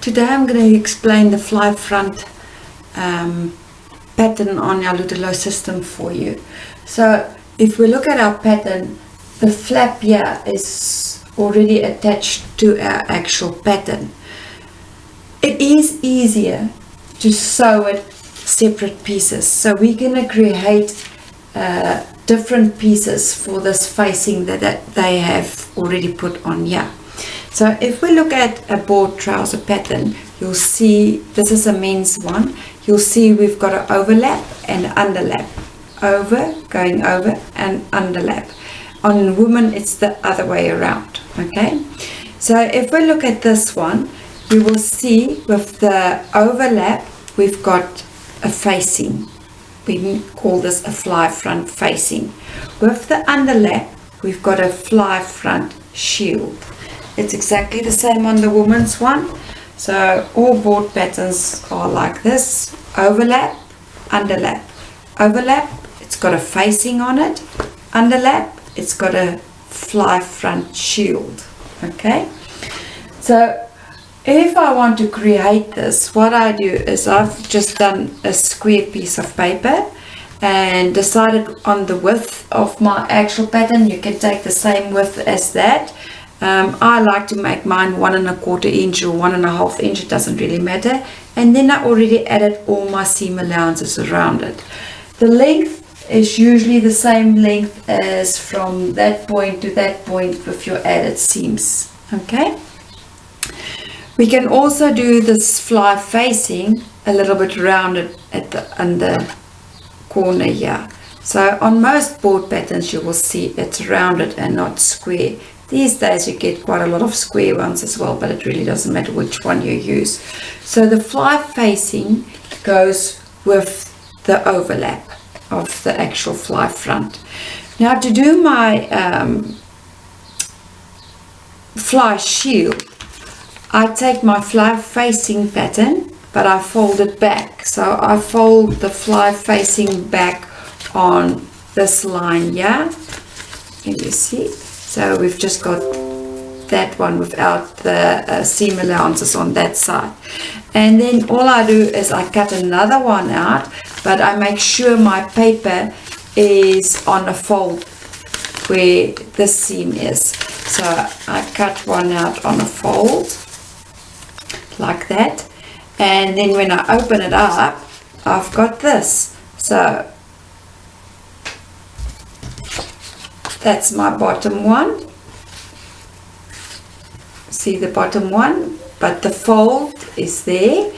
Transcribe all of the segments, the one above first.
Today I'm going to explain the fly front pattern on our Lutelo system for you. So if we look at our pattern, the flap here is already attached to our actual pattern. It is easier to sew it separate pieces, so we're going to create different pieces for this facing that they have already put on here. So if we look at a board trouser pattern, you'll see this is a men's one. You'll see we've got an overlap and underlap, over, going over, and underlap. On women it's the other way around. Okay, so if we look at this one, you will see with the overlap we've got a facing. We call this a fly front facing. With the underlap we've got a fly front shield. It's exactly the same on the woman's one. So all board patterns are like this: overlap, underlap, overlap, it's got a facing on it, underlap, it's got a fly front shield. Okay, so if I want to create this, what I do is I've just done a square piece of paper and decided on the width of my actual pattern. You can take the same width as that. I like to make mine 1 1/4 inch or 1 1/2 inch, it doesn't really matter. And then I already added all my seam allowances around it. The length is usually the same length as from that point to that point with your added seams. Okay, we can also do this fly facing a little bit rounded at the under corner here. So on most board patterns you will see it's rounded and not square. These days you get quite a lot of square ones as well, but it really doesn't matter which one you use. So the fly facing goes with the overlap of the actual fly front. Now to do my fly shield, I take my fly facing pattern, but I fold it back. So I fold the fly facing back on this line here. Can you see? So we've just got that one without the seam allowances on that side. And then all I do is I cut another one out, but I make sure my paper is on a fold where the seam is. So I cut one out on a fold like that. And then when I open it up, I've got this. So that's my bottom one. See the bottom one, but the fold is there.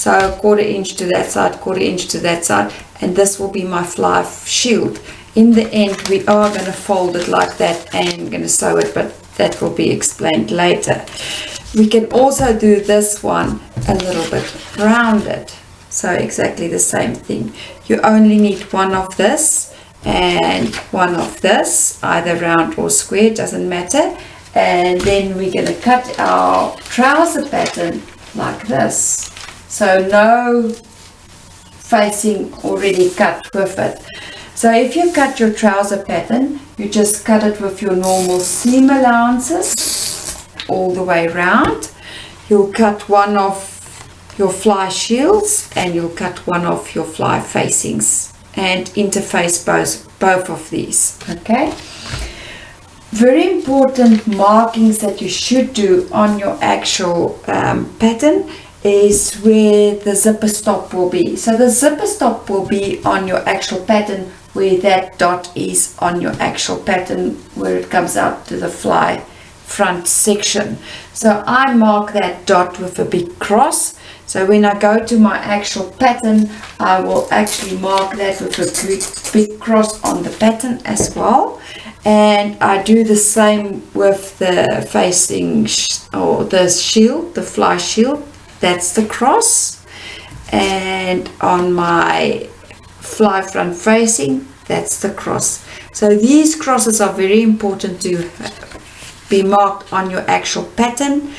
So 1/4 inch to that side, 1/4 inch to that side, and this will be my fly shield. In the end, we are going to fold it like that and going to sew it, but that will be explained later. We can also do this one a little bit rounded. So exactly the same thing. You only need one of this and one of this, either round or square, doesn't matter. And then we're going to cut our trouser pattern like this. So no facing already cut with it. So if you cut your trouser pattern, you just cut it with your normal seam allowances all the way around. You'll cut one of your fly shields and you'll cut one of your fly facings and interface both of these. Okay, very important markings that you should do on your actual pattern is where the zipper stop will be. So the zipper stop will be on your actual pattern where that dot is on your actual pattern, where it comes out to the fly front section. So I mark that dot with a big cross. So when I go to my actual pattern, I will actually mark that with a big cross on the pattern as well. And I do the same with the facing or the shield, the fly shield. That's the cross. And on my fly front facing, that's the cross. So these crosses are very important to be marked on your actual pattern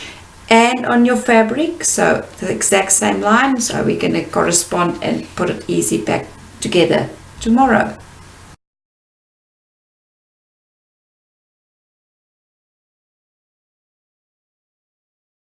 and on your fabric. So the exact same line. So we're going to correspond and put it easy back together tomorrow.